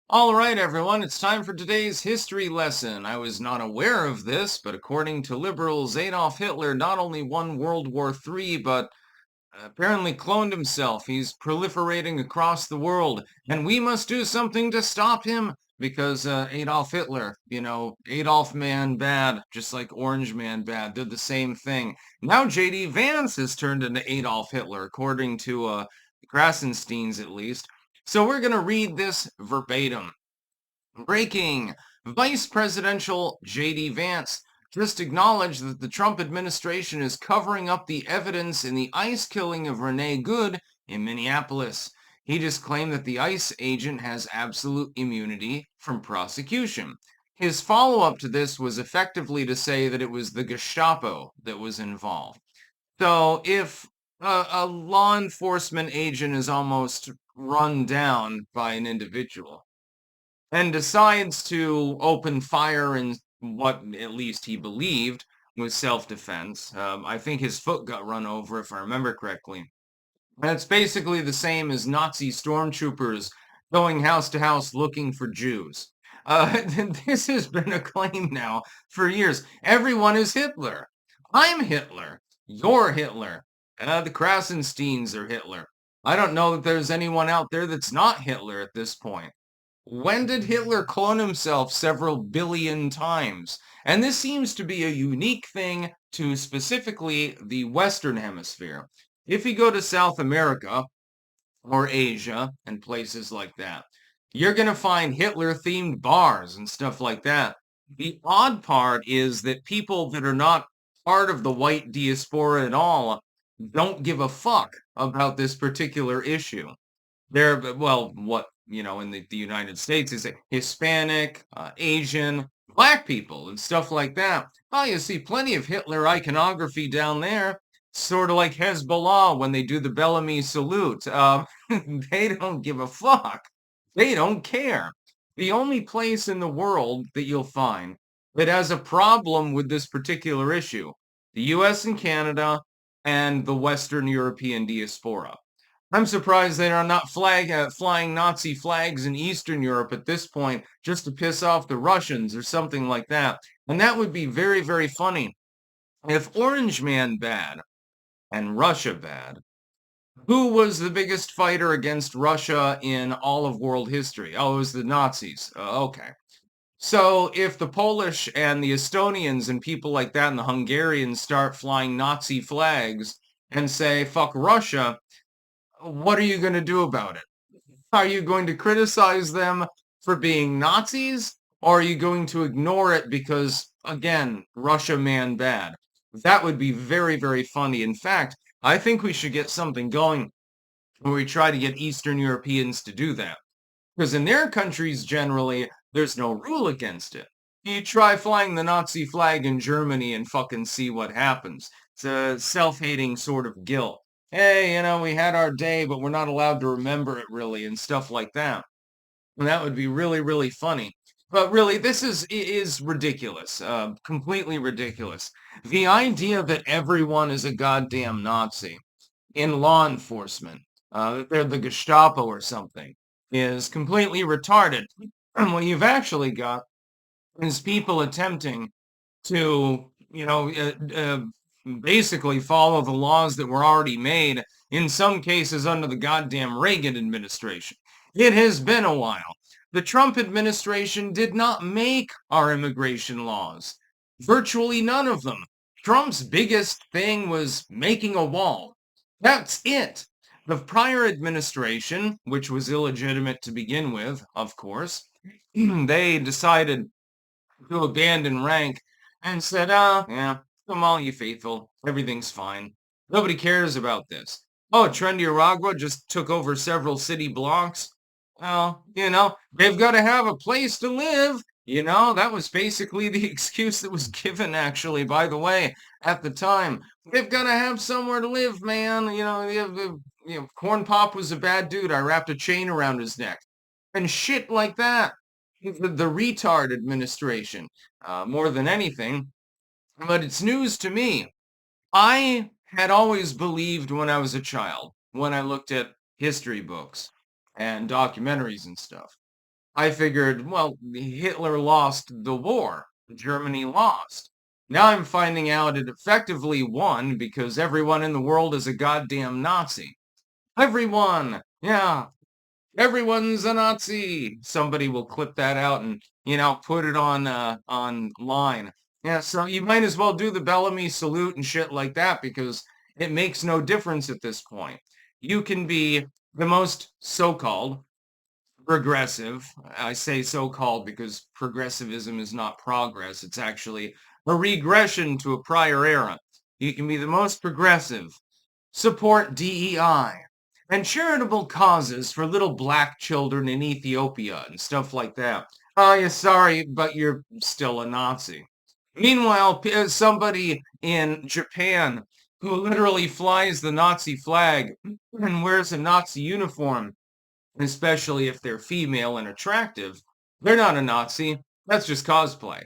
All right, everyone, it's time for today's history lesson. I was not aware of this, but according to liberals, Adolf Hitler not only won World War III, but apparently cloned himself. He's proliferating across the world, and we must do something to stop him because Adolf Hitler, Adolf man bad, just like Orange man bad, did the same thing. Now JD Vance has turned into Adolf Hitler, according to Grassenstein's at least. So we're going to read this verbatim. Breaking! Vice Presidential J.D. Vance just acknowledged that the Trump administration is covering up the evidence in the ICE killing of Renee Good in Minneapolis. He just claimed that the ICE agent has absolute immunity from prosecution. His follow-up to this was effectively to say that it was the Gestapo that was involved. So if a law enforcement agent is almost run down by an individual, and decides to open fire in what at least he believed was self-defense. I think his foot got run over, if I remember correctly. And it's basically the same as Nazi stormtroopers going house to house looking for Jews. This has been a claim now for years. Everyone is Hitler. I'm Hitler. You're Hitler. The Krassensteins are Hitler. I don't know that there's anyone out there that's not Hitler at this point. When did Hitler clone himself several billion times? And this seems to be a unique thing to specifically the Western Hemisphere. If you go to South America or Asia and places like that, you're going to find Hitler-themed bars and stuff like that. The odd part is that people that are not part of the white diaspora at all don't give a fuck about this particular issue. In the United States is Hispanic, Asian, black people and stuff like that. Oh, you see plenty of Hitler iconography down there, sort of like Hezbollah when they do the Bellamy salute. They don't give a fuck. They don't care. The only place in the world that you'll find that has a problem with this particular issue, the US and Canada and the Western European diaspora. I'm surprised they are not flying Nazi flags in Eastern Europe at this point just to piss off the Russians or something like that. And that would be very, very funny. If Orange Man bad and Russia bad, who was the biggest fighter against Russia in all of world history? Oh, it was the Nazis. Okay. So if the Polish and the Estonians and people like that and the Hungarians start flying Nazi flags and say, fuck Russia, what are you going to do about it? Are you going to criticize them for being Nazis? Or are you going to ignore it because, again, Russia man bad? That would be very, very funny. In fact, I think we should get something going where we try to get Eastern Europeans to do that. Because in their countries, generally, there's no rule against it. You try flying the Nazi flag in Germany and fucking see what happens. It's a self-hating sort of guilt. Hey, we had our day, but we're not allowed to remember it really and stuff like that. And that would be really, really funny. But really, this is ridiculous, completely ridiculous. The idea that everyone is a goddamn Nazi in law enforcement, that they're the Gestapo or something, is completely retarded. And what you've actually got is people attempting to, basically follow the laws that were already made, in some cases under the goddamn Reagan administration. It has been a while. The Trump administration did not make our immigration laws. Virtually none of them. Trump's biggest thing was making a wall. That's it. The prior administration, which was illegitimate to begin with, of course, they decided to abandon rank and said, yeah, come on, you faithful. Everything's fine. Nobody cares about this. Oh, Trendiaragua just took over several city blocks. Well, they've got to have a place to live. That was basically the excuse that was given, actually, by the way, at the time. They've got to have somewhere to live, man. Corn Pop was a bad dude. I wrapped a chain around his neck. And shit like that. The retard administration, more than anything. But it's news to me. I had always believed when I was a child, when I looked at history books and documentaries and stuff, I figured, well, Hitler lost the war. Germany lost. Now I'm finding out it effectively won because everyone in the world is a goddamn Nazi. Everyone! Yeah, everyone's a Nazi. Somebody will clip that out and, put it on online. Yeah, so you might as well do the Bellamy salute and shit like that because it makes no difference at this point. You can be the most so-called progressive. I say so-called because progressivism is not progress. It's actually a regression to a prior era. You can be the most progressive, support DEI, and charitable causes for little black children in Ethiopia and stuff like that. Oh, yeah, sorry, but you're still a Nazi. Meanwhile, somebody in Japan who literally flies the Nazi flag and wears a Nazi uniform, especially if they're female and attractive, they're not a Nazi. That's just cosplay.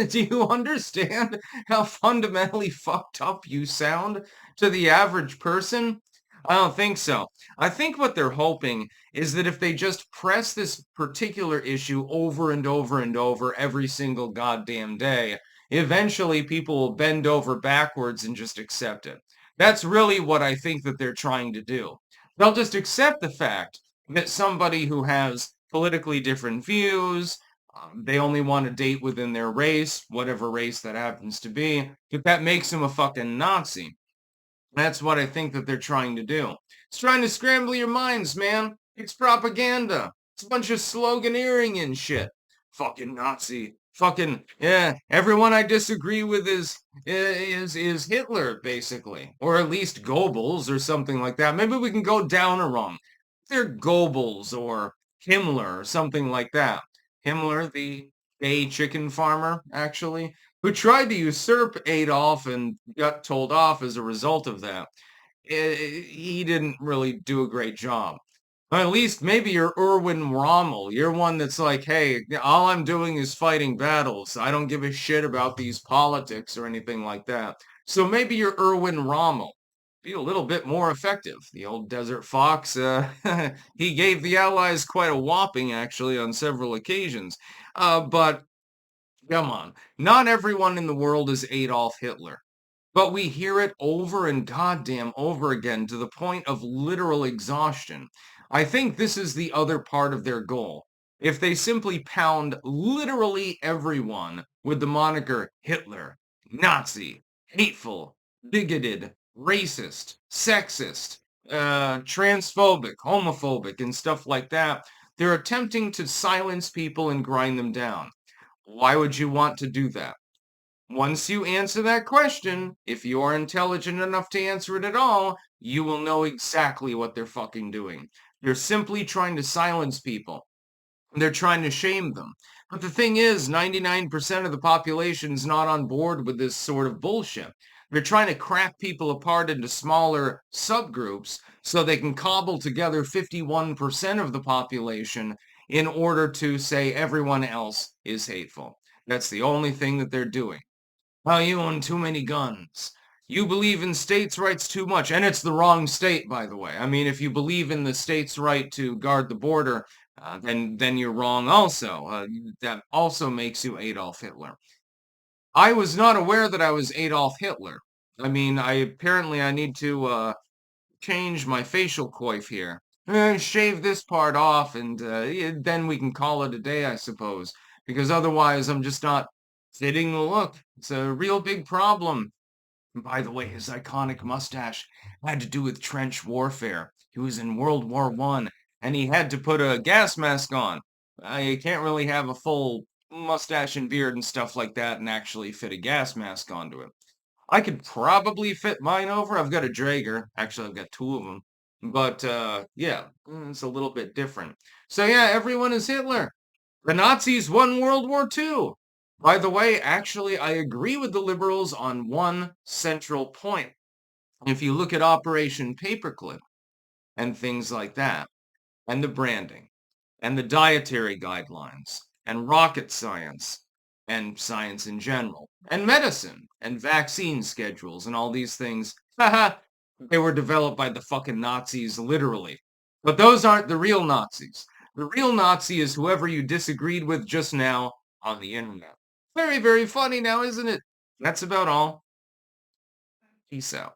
Do you understand how fundamentally fucked up you sound to the average person? I don't think so. I think what they're hoping is that if they just press this particular issue over and over and over every single goddamn day, eventually people will bend over backwards and just accept it. That's really what I think that they're trying to do. They'll just accept the fact that somebody who has politically different views, they only want to date within their race, whatever race that happens to be, that makes them a fucking Nazi. That's what I think that they're trying to do. It's trying to scramble your minds, man. It's propaganda. It's a bunch of sloganeering and shit. Fucking Nazi. Fucking yeah. Everyone I disagree with is Hitler, basically, or at least Goebbels or something like that. Maybe we can go down a rung. They're Goebbels or Himmler or something like that. Himmler, the gay chicken farmer, actually, who tried to usurp Adolf and got told off as a result of that. He didn't really do a great job. Or at least maybe you're Erwin Rommel. You're one that's like, hey, all I'm doing is fighting battles. I don't give a shit about these politics or anything like that. So maybe you're Erwin Rommel. Be a little bit more effective. The old Desert Fox, he gave the Allies quite a whopping, actually, on several occasions. But come on, not everyone in the world is Adolf Hitler. But we hear it over and goddamn over again to the point of literal exhaustion. I think this is the other part of their goal. If they simply pound literally everyone with the moniker Hitler, Nazi, hateful, bigoted, racist, sexist, transphobic, homophobic, and stuff like that, they're attempting to silence people and grind them down. Why would you want to do that? Once you answer that question, if you are intelligent enough to answer it at all, you will know exactly what they're fucking doing. They're simply trying to silence people. They're trying to shame them. But the thing is, 99% of the population's not on board with this sort of bullshit. They're trying to crack people apart into smaller subgroups so they can cobble together 51% of the population in order to say everyone else is hateful. That's the only thing that they're doing. Well, you own too many guns. You believe in states' rights too much, and it's the wrong state, by the way. I mean, if you believe in the state's right to guard the border, then you're wrong also. That also makes you Adolf Hitler. I was not aware that I was Adolf Hitler. I mean, I need to change my facial coif here. Shave this part off, and then we can call it a day, I suppose. Because otherwise, I'm just not fitting the look. It's a real big problem. By the way, his iconic mustache had to do with trench warfare. He was in World War One, and he had to put a gas mask on. You can't really have a full mustache and beard and stuff like that and actually fit a gas mask onto it. I could probably fit mine over. I've got a Draeger. Actually, I've got two of them. But yeah, it's a little bit different. So yeah, everyone is Hitler. The Nazis won World War II. By the way, actually, I agree with the liberals on one central point. If you look at Operation Paperclip and things like that, and the branding, and the dietary guidelines, and rocket science, and science in general, and medicine, and vaccine schedules, and all these things, haha, they were developed by the fucking Nazis, literally. But those aren't the real Nazis. The real Nazi is whoever you disagreed with just now on the internet. Very, very funny now, isn't it? That's about all. Peace out.